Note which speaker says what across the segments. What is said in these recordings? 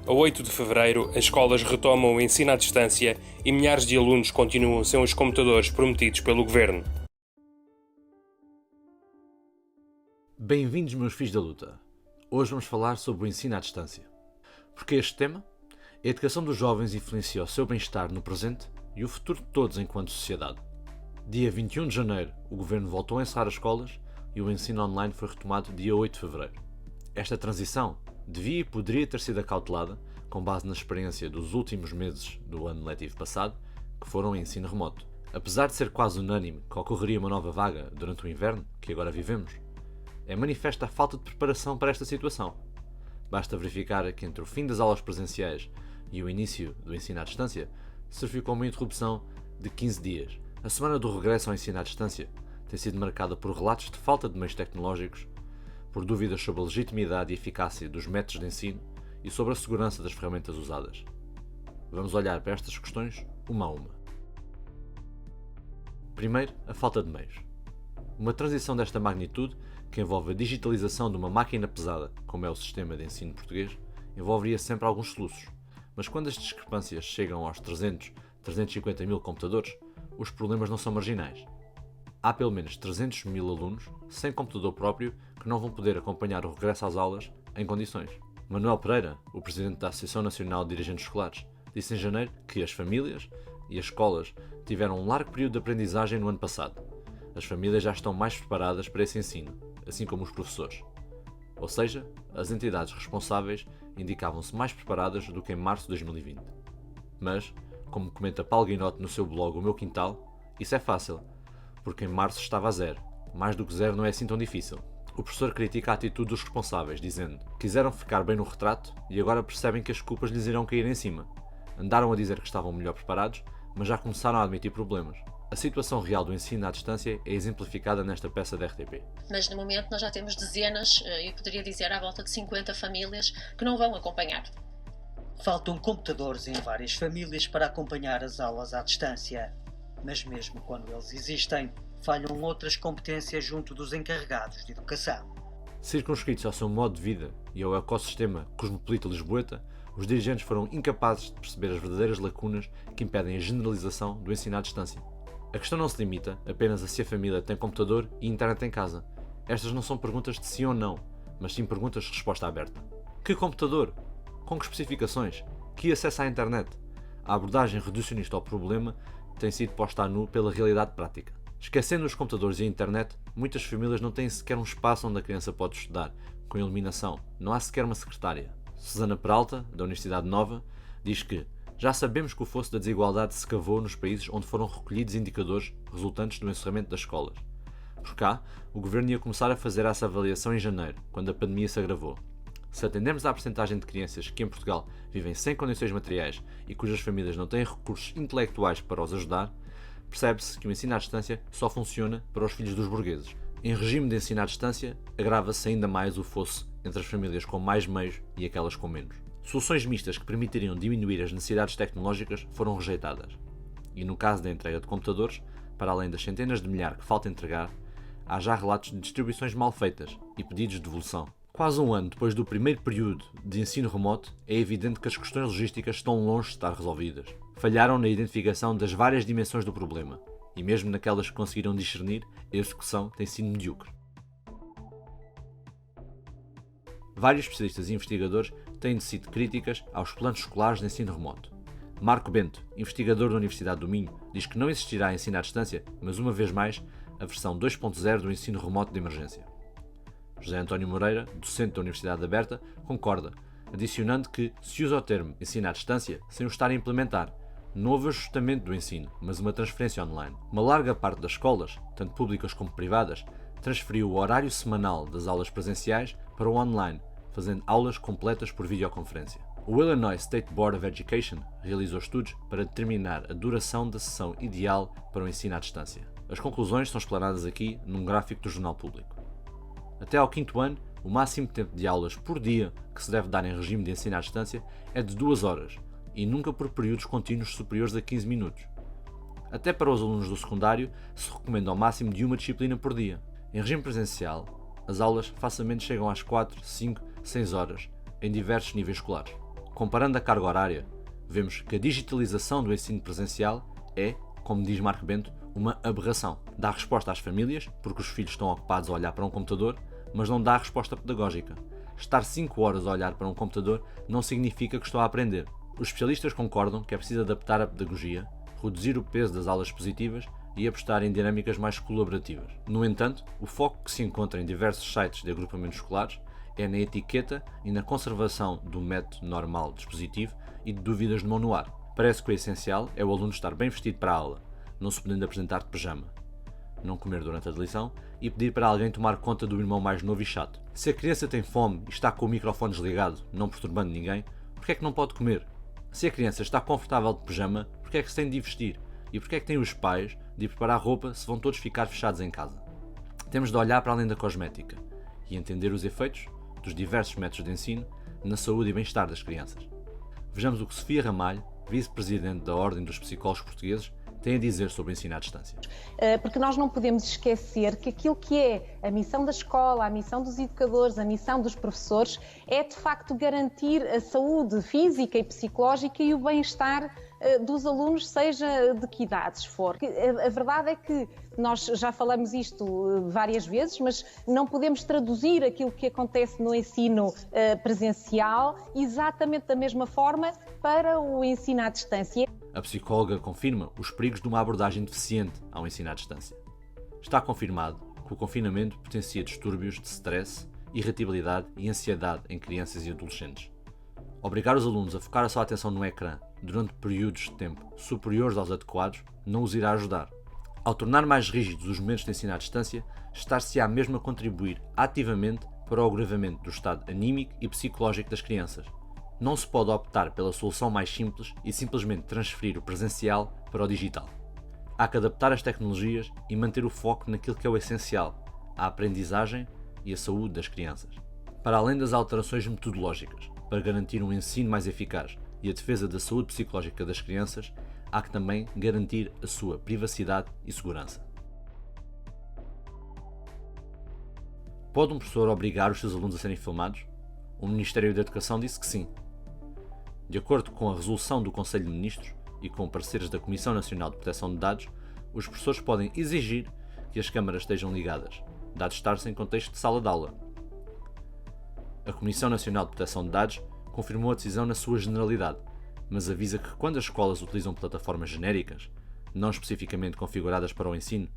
Speaker 1: A 8 de fevereiro, as escolas retomam o ensino à distância e milhares de alunos continuam sem os computadores prometidos pelo governo.
Speaker 2: Bem-vindos, meus filhos da luta. Hoje vamos falar sobre o ensino à distância. Porque este tema? A educação dos jovens influencia o seu bem-estar no presente e o futuro de todos enquanto sociedade. Dia 21 de janeiro, o governo voltou a encerrar as escolas e o ensino online foi retomado dia 8 de fevereiro. Esta transição devia e poderia ter sido acautelada com base na experiência dos últimos meses do ano letivo passado, que foram em ensino remoto. Apesar de ser quase unânime que ocorreria uma nova vaga durante o inverno, que agora vivemos, é manifesta a falta de preparação para esta situação. Basta verificar que entre o fim das aulas presenciais e o início do ensino à distância, serviu como uma interrupção de 15 dias. A semana do regresso ao ensino à distância tem sido marcada por relatos de falta de meios tecnológicos, por dúvidas sobre a legitimidade e eficácia dos métodos de ensino e sobre a segurança das ferramentas usadas. Vamos olhar para estas questões uma a uma. Primeiro, a falta de meios. Uma transição desta magnitude, que envolve a digitalização de uma máquina pesada, como é o sistema de ensino português, envolveria sempre alguns soluços. Mas quando as discrepâncias chegam aos 350 mil computadores, os problemas não são marginais. Há pelo menos 300 mil alunos sem computador próprio que não vão poder acompanhar o regresso às aulas em condições. Manuel Pereira, o presidente da Associação Nacional de Dirigentes Escolares, disse em janeiro que as famílias e as escolas tiveram um largo período de aprendizagem no ano passado. As famílias já estão mais preparadas para esse ensino, assim como os professores. Ou seja, as entidades responsáveis indicavam-se mais preparadas do que em março de 2020. Mas, como comenta Paulo Guinote no seu blog O Meu Quintal, isso é fácil, porque em março estava a zero. Mais do que zero não é assim tão difícil. O professor critica a atitude dos responsáveis, dizendo: quiseram ficar bem no retrato e agora percebem que as culpas lhes irão cair em cima. Andaram a dizer que estavam melhor preparados, mas já começaram a admitir problemas. A situação real do ensino à distância é exemplificada nesta peça da RTP.
Speaker 3: Mas no momento nós já temos dezenas, eu poderia dizer à volta de 50 famílias que não vão acompanhar.
Speaker 4: Faltam computadores em várias famílias para acompanhar as aulas à distância. Mas mesmo quando eles existem, falham outras competências junto dos encarregados de educação.
Speaker 2: Circunscritos ao seu modo de vida e ao ecossistema cosmopolita lisboeta, os dirigentes foram incapazes de perceber as verdadeiras lacunas que impedem a generalização do ensino à distância. A questão não se limita apenas a se a família tem computador e internet em casa. Estas não são perguntas de sim ou não, mas sim perguntas de resposta aberta. Que computador? Com que especificações? Que acesso à internet? A abordagem reducionista ao problema tem sido posta a nu pela realidade prática. Esquecendo os computadores e a internet, muitas famílias não têm sequer um espaço onde a criança pode estudar, com iluminação. Não há sequer uma secretária. Susana Peralta, da Universidade Nova, diz que já sabemos que o fosso da desigualdade se cavou nos países onde foram recolhidos indicadores resultantes do encerramento das escolas. Por cá, o governo ia começar a fazer essa avaliação em janeiro, quando a pandemia se agravou. Se atendermos à percentagem de crianças que em Portugal vivem sem condições materiais e cujas famílias não têm recursos intelectuais para os ajudar, percebe-se que o ensino à distância só funciona para os filhos dos burgueses. Em regime de ensino à distância, agrava-se ainda mais o fosso entre as famílias com mais meios e aquelas com menos. Soluções mistas que permitiriam diminuir as necessidades tecnológicas foram rejeitadas. E no caso da entrega de computadores, para além das centenas de milhares que falta entregar, há já relatos de distribuições mal feitas e pedidos de devolução. Quase um ano depois do primeiro período de ensino remoto, é evidente que as questões logísticas estão longe de estar resolvidas. Falharam na identificação das várias dimensões do problema, e mesmo naquelas que conseguiram discernir, a execução tem sido medíocre. Vários especialistas e investigadores têm sido críticas aos planos escolares de ensino remoto. Marco Bento, investigador da Universidade do Minho, diz que não existirá ensino à distância, mas uma vez mais, a versão 2.0 do ensino remoto de emergência. José António Moreira, docente da Universidade Aberta, concorda, adicionando que se usa o termo ensino à distância sem o estar a implementar. Não houve ajustamento do ensino, mas uma transferência online. Uma larga parte das escolas, tanto públicas como privadas, transferiu o horário semanal das aulas presenciais para o online, fazendo aulas completas por videoconferência. O Illinois State Board of Education realizou estudos para determinar a duração da sessão ideal para o ensino à distância. As conclusões são explanadas aqui num gráfico do Jornal Público. Até ao 5º ano, o máximo tempo de aulas por dia que se deve dar em regime de ensino à distância é de 2 horas, e nunca por períodos contínuos superiores a 15 minutos. Até para os alunos do secundário, se recomenda ao máximo de uma disciplina por dia. Em regime presencial, as aulas facilmente chegam às 4, 5, 6 horas, em diversos níveis escolares. Comparando a carga horária, vemos que a digitalização do ensino presencial é, como diz Marco Bento, uma aberração. Dá resposta às famílias, porque os filhos estão ocupados a olhar para um computador, mas não dá resposta pedagógica. Estar 5 horas a olhar para um computador não significa que estou a aprender. Os especialistas concordam que é preciso adaptar a pedagogia, reduzir o peso das aulas expositivas e apostar em dinâmicas mais colaborativas. No entanto, o foco que se encontra em diversos sites de agrupamentos escolares é na etiqueta e na conservação do método normal dispositivo e de dúvidas de mão no ar. Parece que o essencial é o aluno estar bem vestido para a aula, não se podendo apresentar de pijama, não comer durante a lição e pedir para alguém tomar conta do irmão mais novo e chato. Se a criança tem fome e está com o microfone desligado, não perturbando ninguém, por que é que não pode comer? Se a criança está confortável de pijama, por que é que se tem de vestir? E por que é que tem os pais de ir preparar roupa se vão todos ficar fechados em casa? Temos de olhar para além da cosmética e entender os efeitos dos diversos métodos de ensino na saúde e bem-estar das crianças. Vejamos o que Sofia Ramalho, vice-presidente da Ordem dos Psicólogos Portugueses, tem a dizer sobre o ensino à distância.
Speaker 5: Porque nós não podemos esquecer que aquilo que é a missão da escola, a missão dos educadores, a missão dos professores, é de facto garantir a saúde física e psicológica e o bem-estar dos alunos, seja de que idades for. A verdade é que nós já falamos isto várias vezes, mas não podemos traduzir aquilo que acontece no ensino presencial exatamente da mesma forma para o ensino à distância.
Speaker 2: A psicóloga confirma os perigos de uma abordagem deficiente ao ensino à distância. Está confirmado que o confinamento potencia distúrbios de stress, irritabilidade e ansiedade em crianças e adolescentes. Obrigar os alunos a focar a sua atenção no ecrã durante períodos de tempo superiores aos adequados não os irá ajudar. Ao tornar mais rígidos os momentos de ensino à distância, estar-se-á mesmo a contribuir ativamente para o agravamento do estado anímico e psicológico das crianças. Não se pode optar pela solução mais simples e simplesmente transferir o presencial para o digital. Há que adaptar as tecnologias e manter o foco naquilo que é o essencial, a aprendizagem e a saúde das crianças. Para além das alterações metodológicas, para garantir um ensino mais eficaz e a defesa da saúde psicológica das crianças, há que também garantir a sua privacidade e segurança. Pode um professor obrigar os seus alunos a serem filmados? O Ministério da Educação disse que sim. De acordo com a resolução do Conselho de Ministros e com pareceres da Comissão Nacional de Proteção de Dados, os professores podem exigir que as câmaras estejam ligadas, dado estar-se em contexto de sala de aula. A Comissão Nacional de Proteção de Dados confirmou a decisão na sua generalidade, mas avisa que quando as escolas utilizam plataformas genéricas, não especificamente configuradas para o ensino,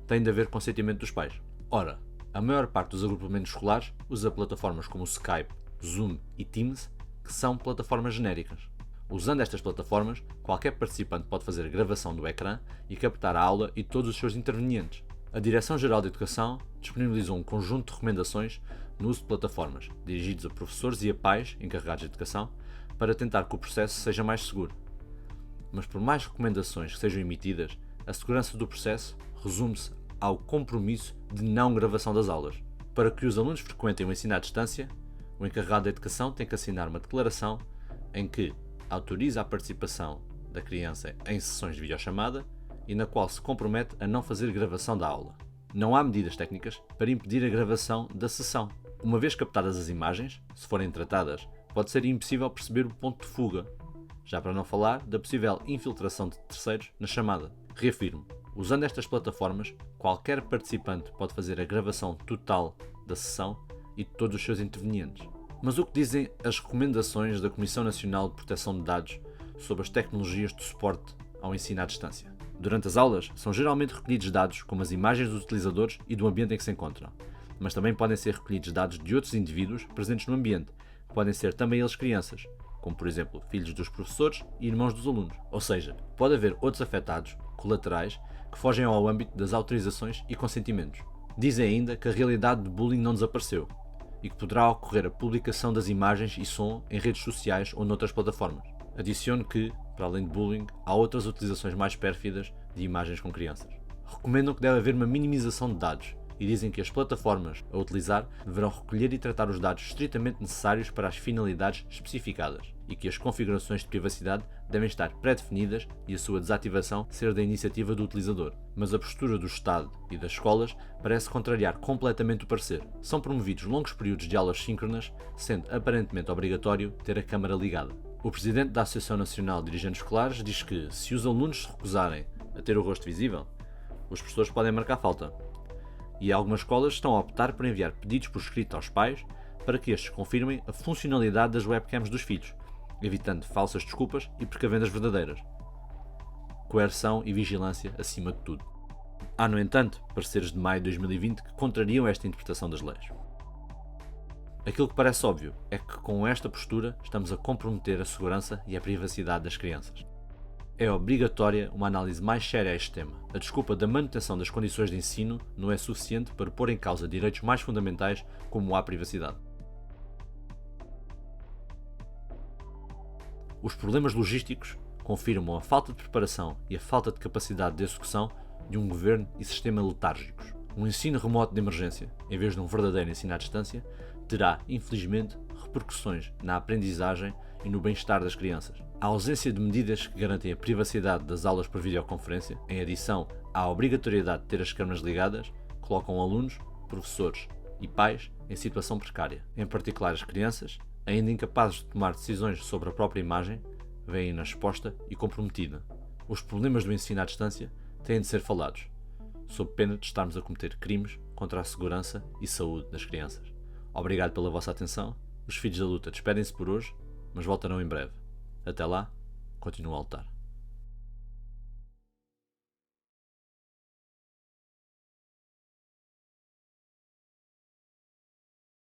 Speaker 2: tem de haver consentimento dos pais. Ora, a maior parte dos agrupamentos escolares usa plataformas como o Skype, Zoom e Teams, que são plataformas genéricas. Usando estas plataformas, qualquer participante pode fazer gravação do ecrã e captar a aula e todos os seus intervenientes. A Direção-Geral de Educação disponibilizou um conjunto de recomendações no uso de plataformas, dirigidos a professores e a pais encarregados de educação, para tentar que o processo seja mais seguro. Mas por mais recomendações que sejam emitidas, a segurança do processo resume-se ao compromisso de não gravação das aulas. Para que os alunos frequentem o ensino à distância, o encarregado da educação tem que assinar uma declaração em que autoriza a participação da criança em sessões de videochamada e na qual se compromete a não fazer gravação da aula. Não há medidas técnicas para impedir a gravação da sessão. Uma vez captadas as imagens, se forem tratadas, pode ser impossível perceber o ponto de fuga, já para não falar da possível infiltração de terceiros na chamada. Reafirmo, usando estas plataformas, qualquer participante pode fazer a gravação total da sessão e de todos os seus intervenientes. Mas o que dizem as recomendações da Comissão Nacional de Proteção de Dados sobre as tecnologias de suporte ao ensino à distância? Durante as aulas, são geralmente recolhidos dados como as imagens dos utilizadores e do ambiente em que se encontram, mas também podem ser recolhidos dados de outros indivíduos presentes no ambiente, que podem ser também eles crianças, como por exemplo filhos dos professores e irmãos dos alunos. Ou seja, pode haver outros afetados, colaterais, que fogem ao âmbito das autorizações e consentimentos. Dizem ainda que a realidade de bullying não desapareceu e que poderá ocorrer a publicação das imagens e som em redes sociais ou noutras plataformas. Adiciono que, para além de bullying, há outras utilizações mais pérfidas de imagens com crianças. Recomendam que deve haver uma minimização de dados e dizem que as plataformas a utilizar deverão recolher e tratar os dados estritamente necessários para as finalidades especificadas e que as configurações de privacidade devem estar pré-definidas e a sua desativação ser da iniciativa do utilizador. Mas a postura do Estado e das escolas parece contrariar completamente o parecer. São promovidos longos períodos de aulas síncronas, sendo aparentemente obrigatório ter a câmara ligada. O presidente da Associação Nacional de Dirigentes Escolares diz que, se os alunos se recusarem a ter o rosto visível, os professores podem marcar falta. E algumas escolas estão a optar por enviar pedidos por escrito aos pais para que estes confirmem a funcionalidade das webcams dos filhos, evitando falsas desculpas e precavendas verdadeiras. Coerção e vigilância acima de tudo. Há, no entanto, pareceres de maio de 2020 que contrariam esta interpretação das leis. Aquilo que parece óbvio é que, com esta postura, estamos a comprometer a segurança e a privacidade das crianças. É obrigatória uma análise mais séria a este tema. A desculpa da manutenção das condições de ensino não é suficiente para pôr em causa direitos mais fundamentais como a privacidade. Os problemas logísticos confirmam a falta de preparação e a falta de capacidade de execução de um governo e sistema letárgicos. Um ensino remoto de emergência, em vez de um verdadeiro ensino à distância, terá, infelizmente, repercussões na aprendizagem e no bem-estar das crianças. A ausência de medidas que garantem a privacidade das aulas por videoconferência, em adição à obrigatoriedade de ter as câmaras ligadas, colocam alunos, professores e pais em situação precária. Em particular as crianças, ainda incapazes de tomar decisões sobre a própria imagem, veem-na exposta e comprometida. Os problemas do ensino à distância têm de ser falados, sob pena de estarmos a cometer crimes contra a segurança e saúde das crianças. Obrigado pela vossa atenção. Os Filhos da Luta despedem-se por hoje, mas voltarão em breve. Até lá, continuo a lutar.